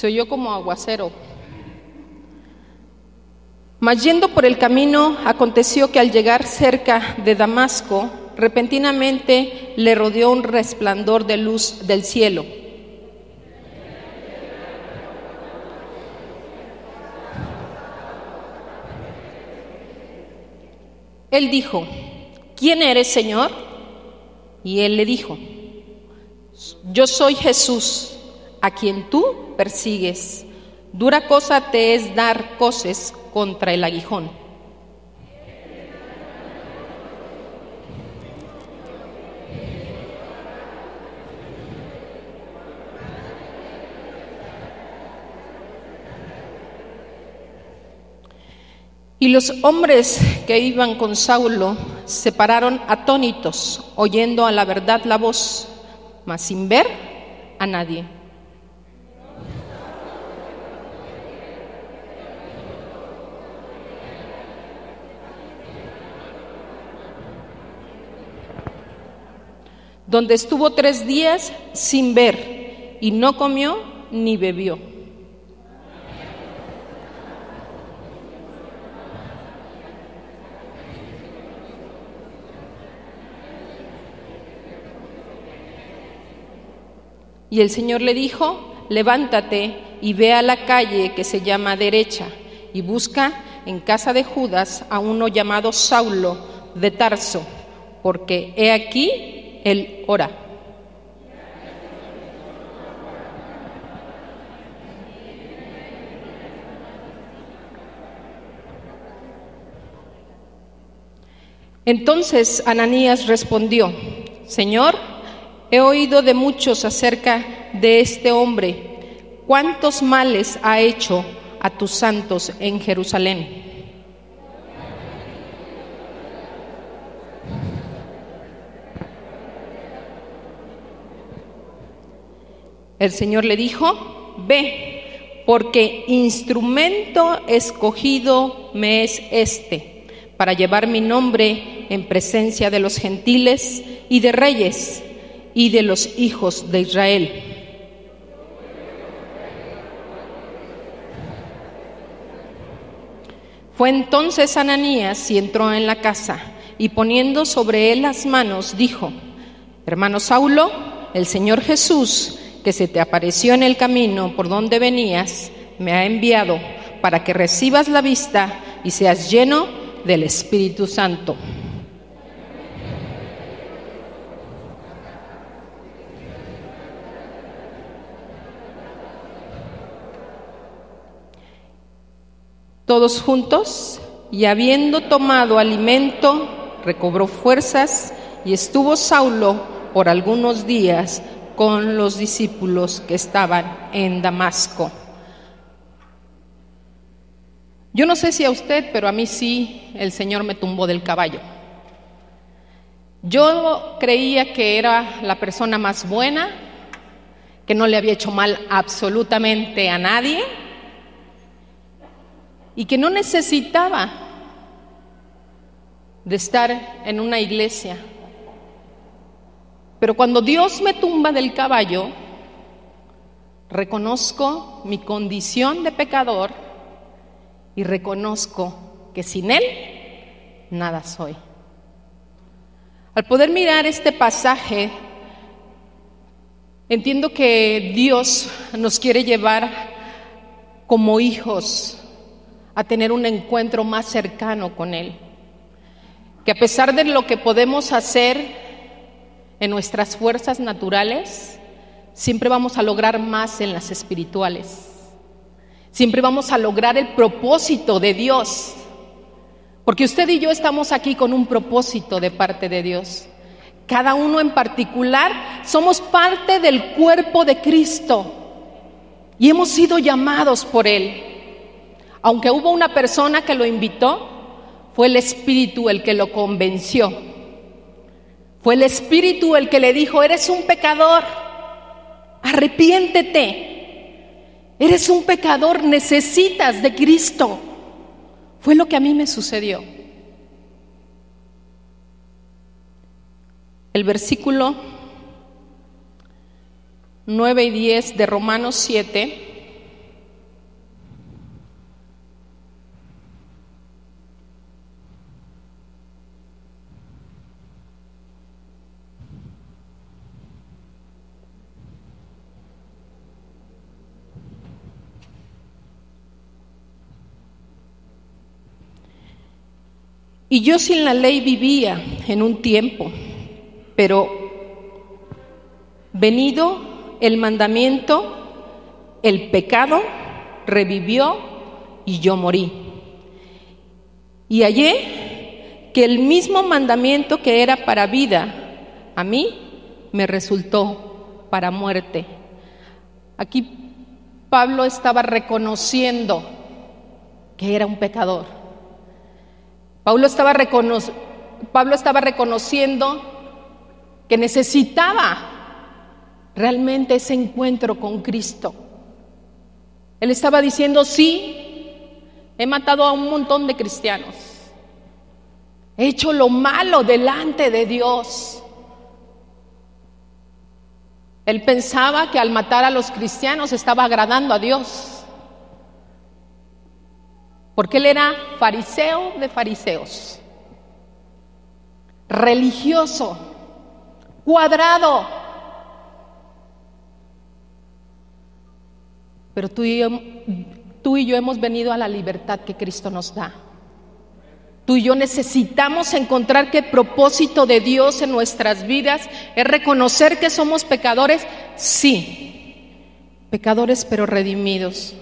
Se oyó como aguacero. Mas yendo por el camino, aconteció que al llegar cerca de Damasco, repentinamente le rodeó un resplandor de luz del cielo. Él dijo: ¿Quién eres, Señor? Y él le dijo: Yo soy Jesús, a quien tú persigues. Dura cosa te es dar coces contra el aguijón. Y los hombres que iban con Saulo se pararon atónitos, oyendo a la verdad la voz, mas sin ver a nadie. Donde estuvo 3 días sin ver, y no comió ni bebió. Y el Señor le dijo: levántate y ve a la calle que se llama Derecha, y busca en casa de Judas a uno llamado Saulo de Tarso, porque he aquí él ora. Entonces Ananías respondió: Señor, he oído de muchos acerca de este hombre, cuántos males ha hecho a tus santos en Jerusalén. El Señor le dijo: ve, porque instrumento escogido me es este, para llevar mi nombre en presencia de los gentiles y de reyes y de los hijos de Israel. Fue entonces Ananías y entró en la casa, y poniendo sobre él las manos, dijo: Hermano Saulo, el Señor Jesús, que se te apareció en el camino por donde venías, me ha enviado para que recibas la vista y seas lleno del Espíritu Santo. Todos juntos, y habiendo tomado alimento, recobró fuerzas, y estuvo Saulo por algunos días con los discípulos que estaban en Damasco. Yo no sé si a usted, pero a mí sí, el Señor me tumbó del caballo. Yo creía que era la persona más buena, que no le había hecho mal absolutamente a nadie y que no necesitaba de estar en una iglesia. Pero cuando Dios me tumba del caballo, reconozco mi condición de pecador y reconozco que sin Él nada soy. Al poder mirar este pasaje, entiendo que Dios nos quiere llevar como hijos a tener un encuentro más cercano con Él. Que a pesar de lo que podemos hacer en nuestras fuerzas naturales, siempre vamos a lograr más en las espirituales. Siempre vamos a lograr el propósito de Dios. Porque usted y yo estamos aquí con un propósito de parte de Dios. Cada uno en particular somos parte del cuerpo de Cristo y hemos sido llamados por Él. Aunque hubo una persona que lo invitó, fue el Espíritu el que lo convenció. Fue el Espíritu el que le dijo: eres un pecador, arrepiéntete, eres un pecador, necesitas de Cristo. Fue lo que a mí me sucedió. El versículo 9 y 10 de Romanos 7 Y yo sin la ley vivía en un tiempo, pero venido el mandamiento, el pecado revivió y yo morí. Y hallé que el mismo mandamiento que era para vida, a mí me resultó para muerte. Aquí Pablo estaba reconociendo que era un pecador. Pablo estaba reconociendo que necesitaba realmente ese encuentro con Cristo. Él estaba diciendo, sí, he matado a un montón de cristianos. He hecho lo malo delante de Dios. Él pensaba que al matar a los cristianos estaba agradando a Dios. Porque él era fariseo de fariseos, religioso, cuadrado. Pero tú y yo hemos venido a la libertad que Cristo nos da. Tú y yo necesitamos encontrar que el propósito de Dios en nuestras vidas es reconocer que somos pecadores, sí, pecadores pero redimidos.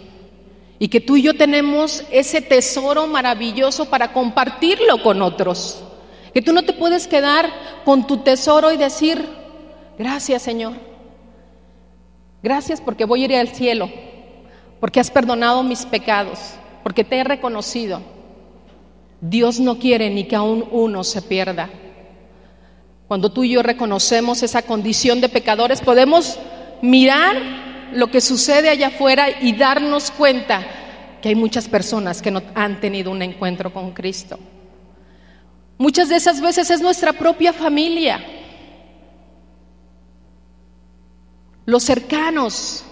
Y que tú y yo tenemos ese tesoro maravilloso para compartirlo con otros. Que tú no te puedes quedar con tu tesoro y decir, gracias Señor, gracias porque voy a ir al cielo, porque has perdonado mis pecados, porque te he reconocido. Dios no quiere ni que aún uno se pierda. Cuando tú y yo reconocemos esa condición de pecadores, podemos mirar lo que sucede allá afuera y darnos cuenta que hay muchas personas que no han tenido un encuentro con Cristo. Muchas de esas veces es nuestra propia familia, los cercanos,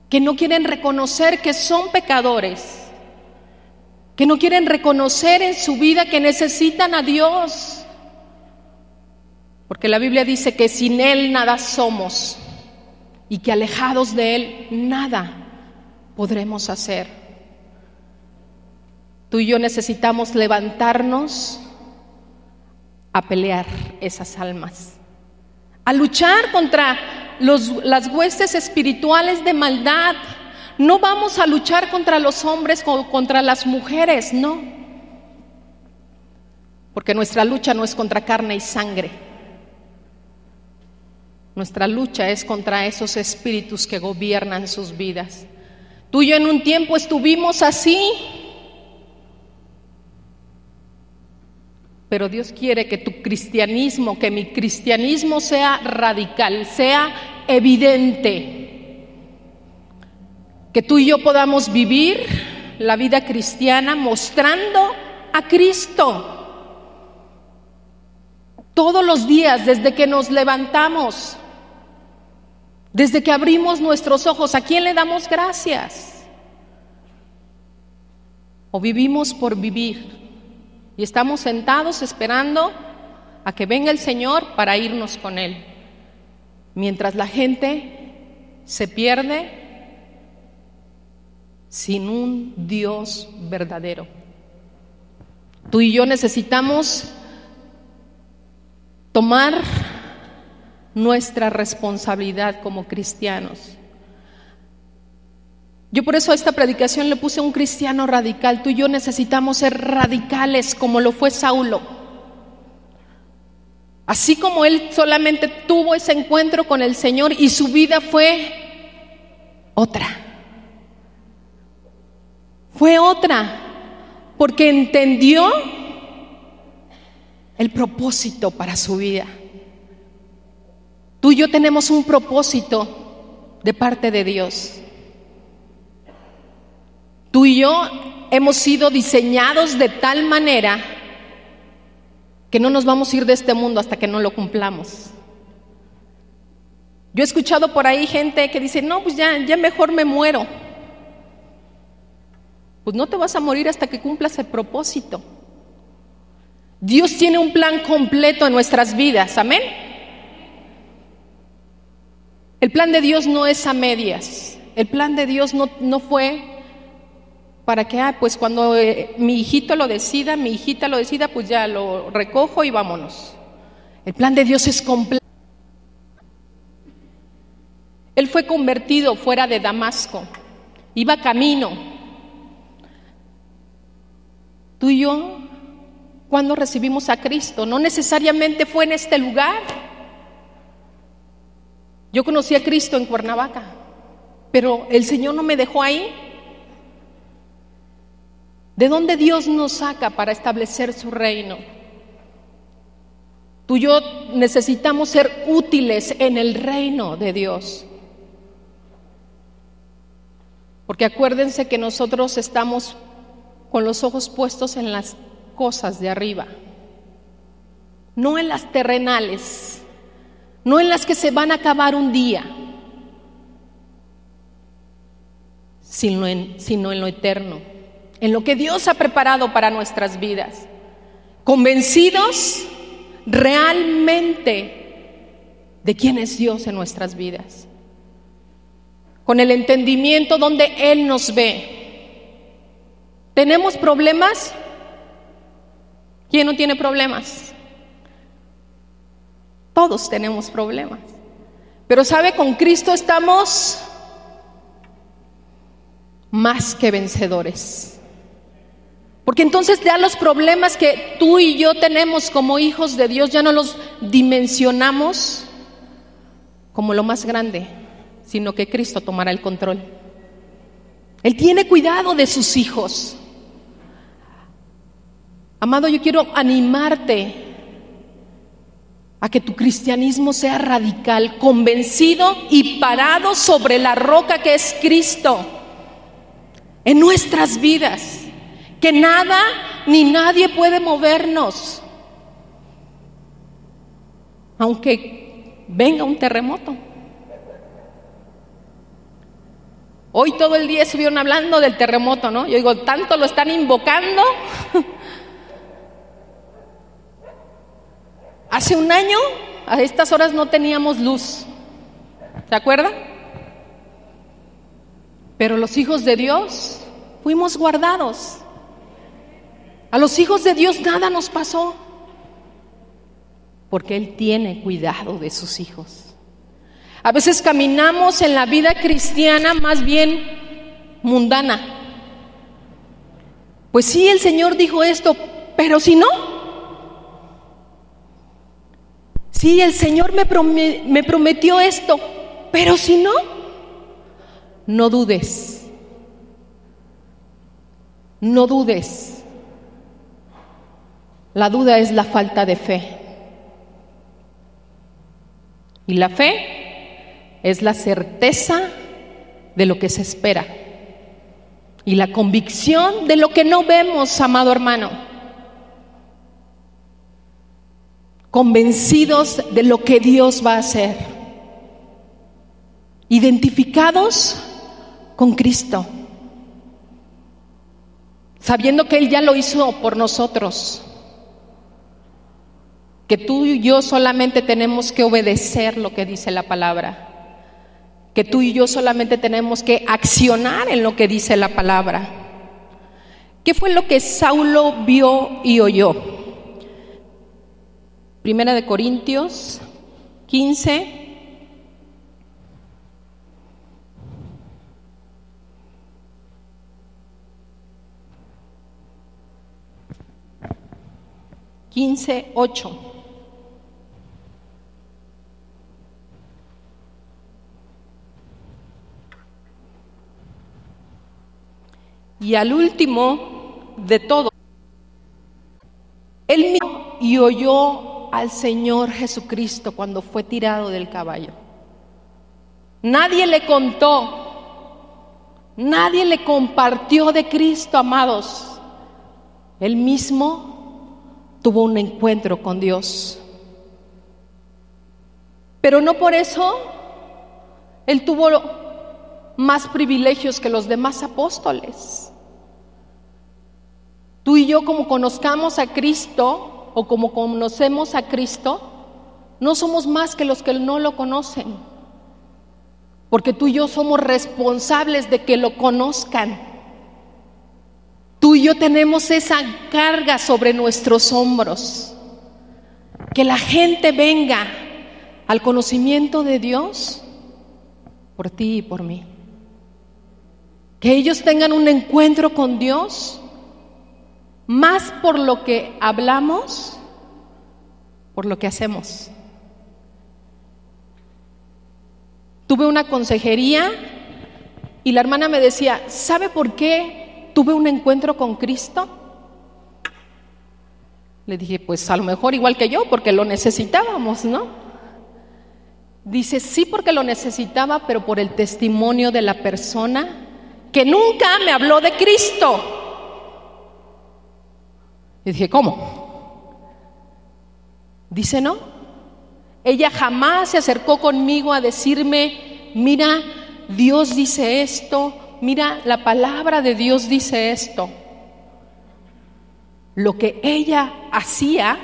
que no quieren reconocer que son pecadores, que no quieren reconocer en su vida que necesitan a Dios, porque la Biblia dice que sin Él nada somos y que alejados de Él nada podremos hacer. Tú y yo necesitamos levantarnos a pelear esas almas, a luchar contra las huestes espirituales de maldad. No vamos a luchar contra los hombres o contra las mujeres, no, porque nuestra lucha no es contra carne y sangre. Nuestra lucha es contra esos espíritus que gobiernan sus vidas. Tú y yo en un tiempo estuvimos así, pero Dios quiere que tu cristianismo, que mi cristianismo sea radical, sea evidente. Que tú y yo podamos vivir la vida cristiana mostrando a Cristo todos los días, desde que nos levantamos, desde que abrimos nuestros ojos. ¿A quién le damos gracias? ¿O vivimos por vivir y estamos sentados esperando a que venga el Señor para irnos con Él, mientras la gente se pierde sin un Dios verdadero? Tú y yo necesitamos tomar nuestra responsabilidad como cristianos. Yo por eso a esta predicación le puse un cristiano radical. Tú y yo necesitamos ser radicales como lo fue Saulo. Así como él solamente tuvo ese encuentro con el Señor y su vida fue otra. Fue otra, porque entendió el propósito para su vida. Tú y yo tenemos un propósito de parte de Dios. Tú y yo hemos sido diseñados de tal manera que no nos vamos a ir de este mundo hasta que no lo cumplamos. Yo he escuchado por ahí gente que dice, no, pues ya mejor me muero. Pues no te vas a morir hasta que cumplas el propósito. Dios tiene un plan completo en nuestras vidas, amén. El plan de Dios no es a medias. El plan de Dios no fue para que, pues cuando mi hijito lo decida, mi hijita lo decida, pues ya lo recojo y vámonos. El plan de Dios es completo. Él fue convertido fuera de Damasco, iba camino. Tú y yo, ¿cuándo recibimos a Cristo? No necesariamente fue en este lugar. Yo conocí a Cristo en Cuernavaca, pero el Señor no me dejó ahí. ¿De dónde Dios nos saca para establecer su reino? Tú y yo necesitamos ser útiles en el reino de Dios. Porque acuérdense que nosotros estamos con los ojos puestos en las cosas de arriba, no en las terrenales, no en las que se van a acabar un día, sino en lo eterno, en lo que Dios ha preparado para nuestras vidas, convencidos realmente de quién es Dios en nuestras vidas, con el entendimiento donde Él nos ve. ¿Tenemos problemas? ¿Quién no tiene problemas? Todos tenemos problemas. Pero ¿sabe? Con Cristo estamos más que vencedores. Porque entonces ya los problemas que tú y yo tenemos como hijos de Dios ya no los dimensionamos como lo más grande, sino que Cristo tomará el control. Él tiene cuidado de sus hijos. Amado, yo quiero animarte a que tu cristianismo sea radical, convencido y parado sobre la roca que es Cristo en nuestras vidas, que nada ni nadie puede movernos, aunque venga un terremoto. Hoy todo el día estuvieron hablando del terremoto, ¿no? Yo digo, tanto lo están invocando. Hace un año, a estas horas no teníamos luz, ¿se acuerdan? Pero los hijos de Dios fuimos guardados. A los hijos de Dios nada nos pasó, porque Él tiene cuidado de sus hijos. A veces caminamos en la vida cristiana más bien mundana. Pues sí, el Señor dijo esto, pero si no. Sí, el Señor me prometió esto, pero si no, no dudes. No dudes. La duda es la falta de fe. Y la fe es la certeza de lo que se espera y la convicción de lo que no vemos, amado hermano. Convencidos de lo que Dios va a hacer, identificados con Cristo, sabiendo que Él ya lo hizo por nosotros, que tú y yo solamente tenemos que obedecer lo que dice la palabra, que tú y yo solamente tenemos que accionar en lo que dice la palabra. ¿Qué fue lo que Saulo vio y oyó? Primera de Corintios 15, quince, 8. Y al último de todo, él miró y oyó al Señor Jesucristo cuando fue tirado del caballo. Nadie le contó, nadie le compartió de Cristo, amados. Él mismo tuvo un encuentro con Dios. Pero no por eso Él tuvo más privilegios que los demás apóstoles. Tú y yo, como conozcamos a Cristo o como conocemos a Cristo, no somos más que los que no lo conocen, porque tú y yo somos responsables de que lo conozcan. Tú y yo tenemos esa carga sobre nuestros hombros. Que la gente venga al conocimiento de Dios por ti y por mí. Que ellos tengan un encuentro con Dios más por lo que hablamos, por lo que hacemos. Tuve una consejería y la hermana me decía, ¿sabe por qué tuve un encuentro con Cristo? Le dije, pues a lo mejor igual que yo, porque lo necesitábamos, ¿no? Dice, sí, porque lo necesitaba, pero por el testimonio de la persona que nunca me habló de Cristo. Y dije, ¿cómo? Dice, no. Ella jamás se acercó conmigo a decirme, mira, Dios dice esto, mira, la palabra de Dios dice esto. Lo que ella hacía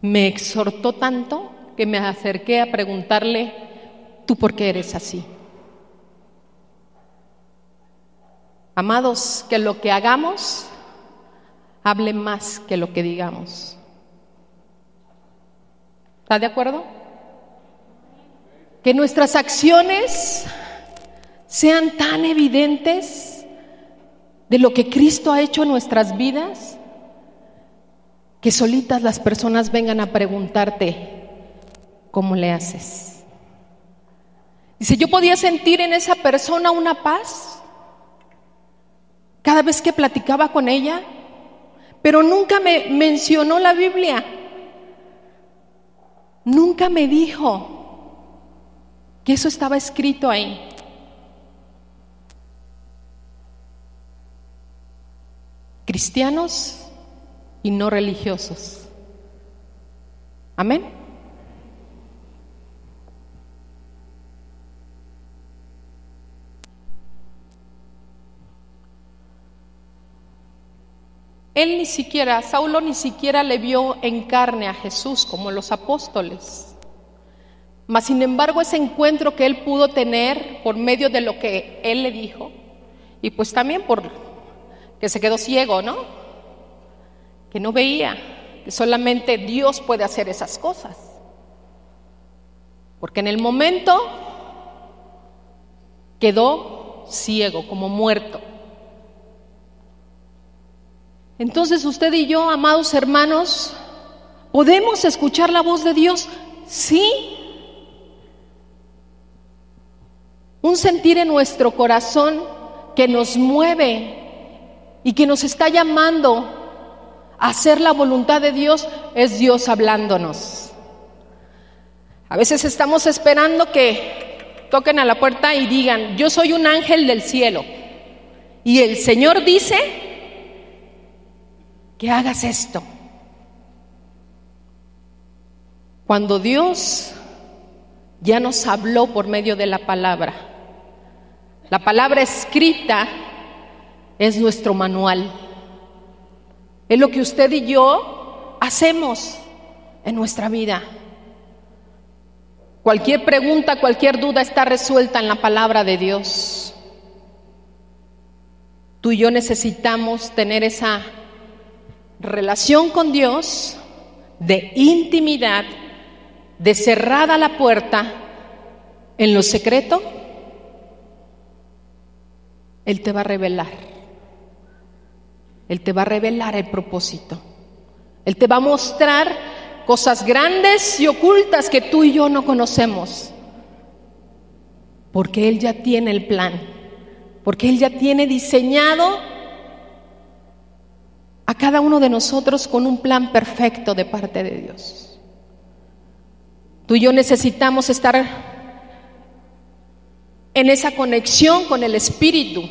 me exhortó tanto que me acerqué a preguntarle, ¿tú por qué eres así? Amados, que lo que hagamos hable más que lo que digamos. ¿Está de acuerdo? Que nuestras acciones sean tan evidentes de lo que Cristo ha hecho en nuestras vidas, que solitas las personas vengan a preguntarte, ¿cómo le haces? Dice, yo podía sentir en esa persona una paz cada vez que platicaba con ella, pero nunca me mencionó la Biblia. Nunca me dijo que eso estaba escrito ahí. Cristianos y no religiosos. Amén. Saulo ni siquiera le vio en carne a Jesús como los apóstoles. Mas sin embargo, ese encuentro que él pudo tener por medio de lo que él le dijo, y pues también por que se quedó ciego, ¿no? Que no veía, que solamente Dios puede hacer esas cosas. Porque en el momento quedó ciego, como muerto. Entonces usted y yo, amados hermanos, ¿podemos escuchar la voz de Dios? Sí. Un sentir en nuestro corazón que nos mueve y que nos está llamando a hacer la voluntad de Dios, es Dios hablándonos. A veces estamos esperando que toquen a la puerta y digan, yo soy un ángel del cielo y el Señor dice que hagas esto. Cuando Dios ya nos habló por medio de la palabra escrita es nuestro manual. Es lo que usted y yo hacemos en nuestra vida. Cualquier pregunta, cualquier duda está resuelta en la palabra de Dios. Tú y yo necesitamos tener esa relación con Dios de intimidad, de cerrada la puerta en lo secreto. Él te va a revelar. Él te va a revelar el propósito. Él te va a mostrar cosas grandes y ocultas que tú y yo no conocemos. Porque Él ya tiene el plan. Porque Él ya tiene diseñado a cada uno de nosotros con un plan perfecto de parte de Dios. Tú y yo necesitamos estar en esa conexión con el Espíritu,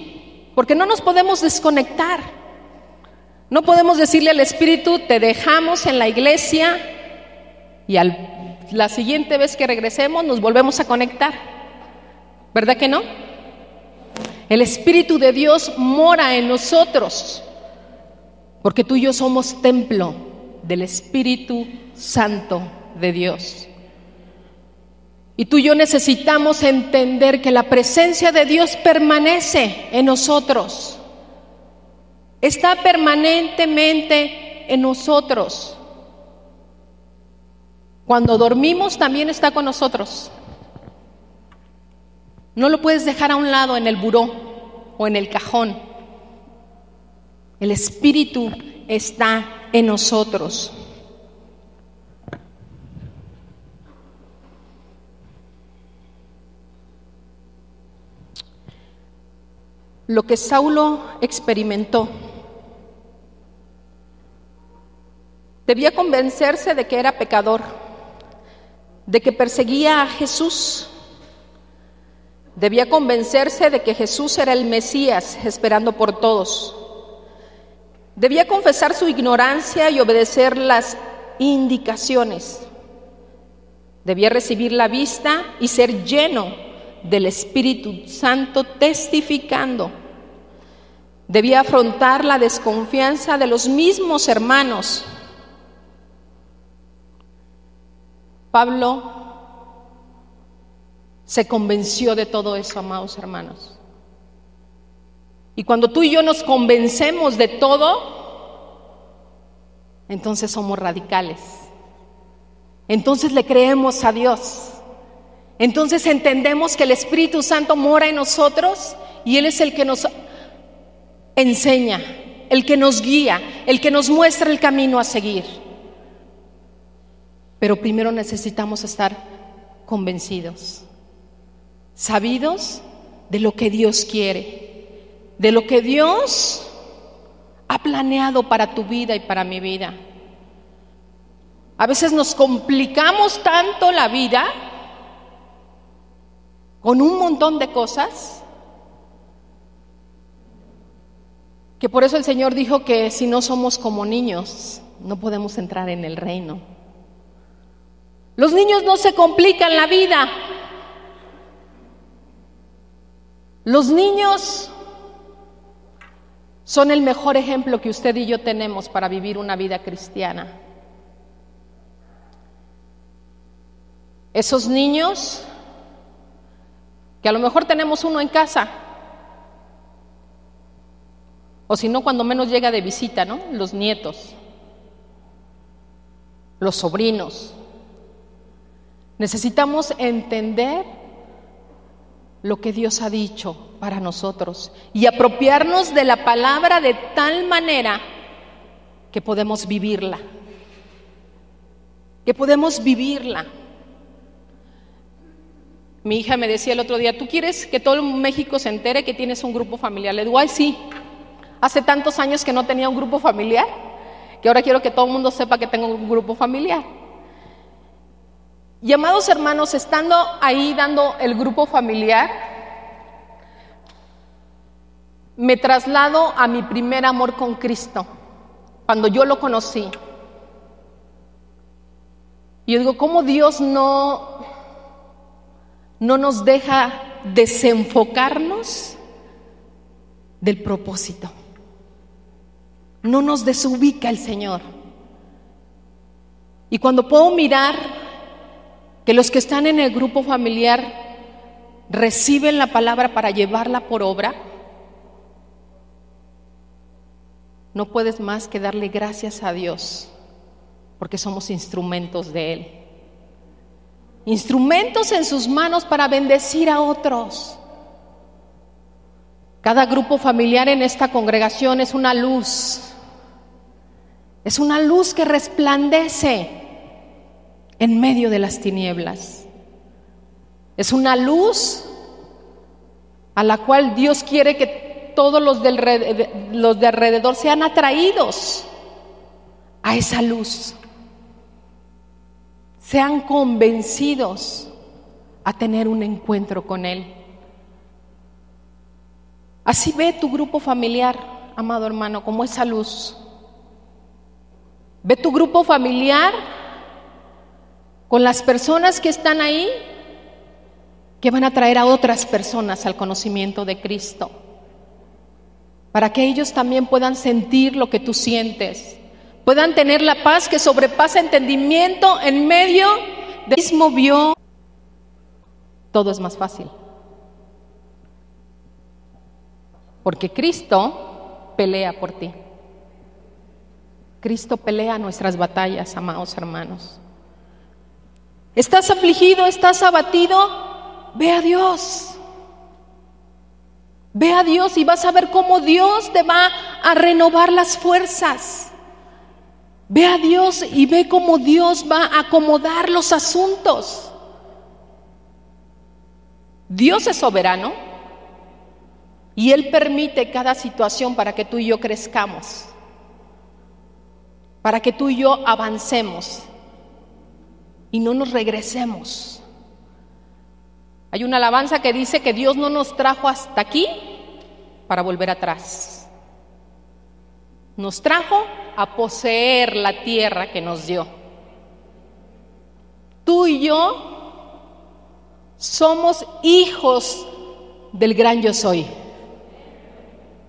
porque no nos podemos desconectar. No podemos decirle al Espíritu, te dejamos en la iglesia y la siguiente vez que regresemos nos volvemos a conectar. ¿Verdad que no? El Espíritu de Dios mora en nosotros, porque tú y yo somos templo del Espíritu Santo de Dios. Y tú y yo necesitamos entender que la presencia de Dios permanece en nosotros. Está permanentemente en nosotros. Cuando dormimos también está con nosotros. No lo puedes dejar a un lado en el buró o en el cajón. El Espíritu está en nosotros. Lo que Saulo experimentó debía convencerse de que era pecador, de que perseguía a Jesús. Debía convencerse de que Jesús era el Mesías, esperando por todos. Debía confesar su ignorancia y obedecer las indicaciones. Debía recibir la vista y ser lleno del Espíritu Santo, testificando. Debía afrontar la desconfianza de los mismos hermanos. Pablo se convenció de todo eso, amados hermanos. Y cuando tú y yo nos convencemos de todo, entonces somos radicales. Entonces le creemos a Dios. Entonces entendemos que el Espíritu Santo mora en nosotros y Él es el que nos enseña, el que nos guía, el que nos muestra el camino a seguir. Pero primero necesitamos estar convencidos, sabidos de lo que Dios quiere, de lo que Dios ha planeado para tu vida y para mi vida. A veces nos complicamos tanto la vida con un montón de cosas, que por eso el Señor dijo que si no somos como niños, no podemos entrar en el reino. Los niños no se complican la vida. Los niños son el mejor ejemplo que usted y yo tenemos para vivir una vida cristiana. Esos niños que a lo mejor tenemos uno en casa, o si no, cuando menos llega de visita, ¿no? Los nietos, los sobrinos. Necesitamos entender lo que Dios ha dicho para nosotros y apropiarnos de la palabra de tal manera que podemos vivirla, Mi hija me decía el otro día, ¿tú quieres que todo México se entere que tienes un grupo familiar? Le digo, ay, sí, hace tantos años que no tenía un grupo familiar, que ahora quiero que todo el mundo sepa que tengo un grupo familiar. Y amados hermanos, estando ahí dando el grupo familiar, me traslado a mi primer amor con Cristo, cuando yo lo conocí. Y yo digo, ¿cómo Dios no nos deja desenfocarnos del propósito? No nos desubica el Señor. Y cuando puedo mirar que los que están en el grupo familiar reciben la palabra para llevarla por obra, no puedes más que darle gracias a Dios, porque somos instrumentos de Él. Instrumentos en sus manos para bendecir a otros. Cada grupo familiar en esta congregación es una luz que resplandece en medio de las tinieblas. Es una luz a la cual Dios quiere que todos los de alrededor sean atraídos a esa luz, sean convencidos a tener un encuentro con Él. Así ve tu grupo familiar, amado hermano, como esa luz. Ve tu grupo familiar con las personas que están ahí, que van a traer a otras personas al conocimiento de Cristo, para que ellos también puedan sentir lo que tú sientes, puedan tener la paz que sobrepasa entendimiento en medio del mismo vio todo es más fácil. Porque Cristo pelea por ti. Cristo pelea nuestras batallas, amados hermanos. ¿Estás afligido? ¿Estás abatido? Ve a Dios. Ve a Dios y vas a ver cómo Dios te va a renovar las fuerzas. Ve a Dios y ve cómo Dios va a acomodar los asuntos. Dios es soberano y Él permite cada situación para que tú y yo crezcamos, para que tú y yo avancemos y no nos regresemos. Hay una alabanza que dice que Dios no nos trajo hasta aquí para volver atrás. Nos trajo a poseer la tierra que nos dio. Tú y yo somos hijos del gran yo soy.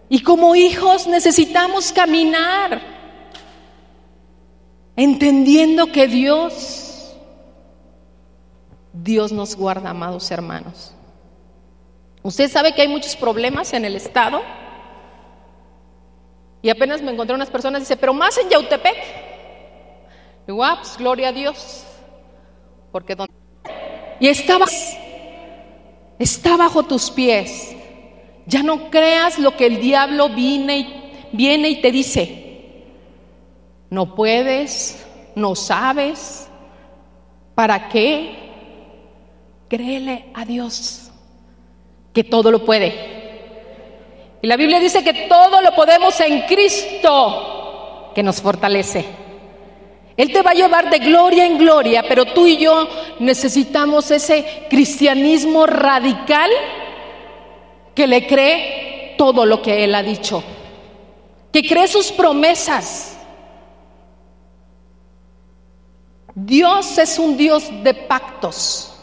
Y como hijos necesitamos caminar entendiendo que Dios nos guarda, amados hermanos. Usted sabe que hay muchos problemas en el estado. Y apenas me encontré unas personas y dice, pero más en Yautepec. Digo, pues gloria a Dios. Porque y está bajo tus pies. Ya no creas lo que el diablo viene y te dice. No puedes, no sabes. ¿Para qué? Créele a Dios, que todo lo puede. Y la Biblia dice que todo lo podemos en Cristo, que nos fortalece. Él te va a llevar de gloria en gloria, pero tú y yo necesitamos ese cristianismo radical que le cree todo lo que Él ha dicho, que cree sus promesas. Dios es un Dios de pactos,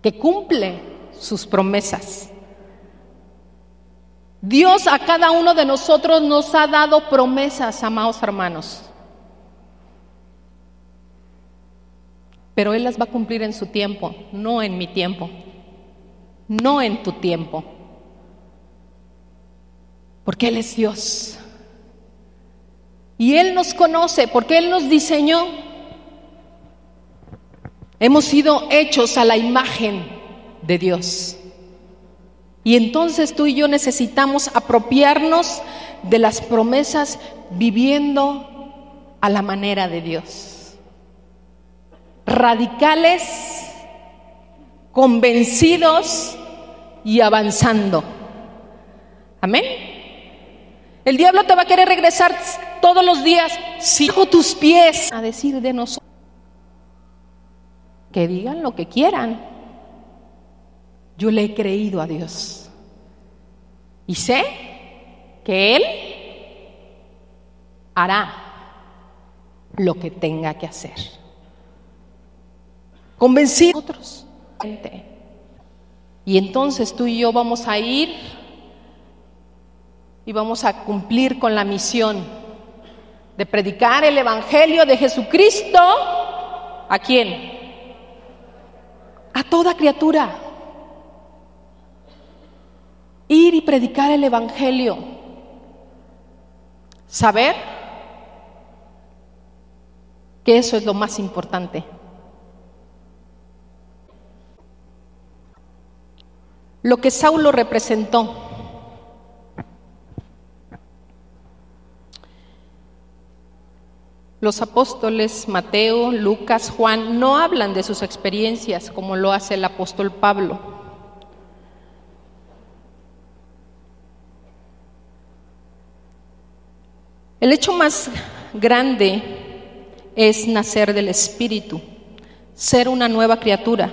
que cumple sus promesas. Dios a cada uno de nosotros nos ha dado promesas, amados hermanos. Pero Él las va a cumplir en su tiempo, no en mi tiempo, no en tu tiempo. Porque Él es Dios. Y Él nos conoce, porque Él nos diseñó. Hemos sido hechos a la imagen de Dios. Y entonces tú y yo necesitamos apropiarnos de las promesas viviendo a la manera de Dios. Radicales, convencidos y avanzando. Amén. El diablo te va a querer regresar todos los días, bajo tus pies, a decir de nosotros. Que digan lo que quieran. Yo le he creído a Dios y sé que Él hará lo que tenga que hacer. Convencidos otros. Y entonces tú y yo vamos a ir y vamos a cumplir con la misión de predicar el evangelio de Jesucristo. ¿A quién? A toda criatura. Ir y predicar el evangelio. Saber que eso es lo más importante. Lo que Saulo representó. Los apóstoles Mateo, Lucas, Juan no hablan de sus experiencias como lo hace el apóstol Pablo. El hecho más grande es nacer del Espíritu, ser una nueva criatura.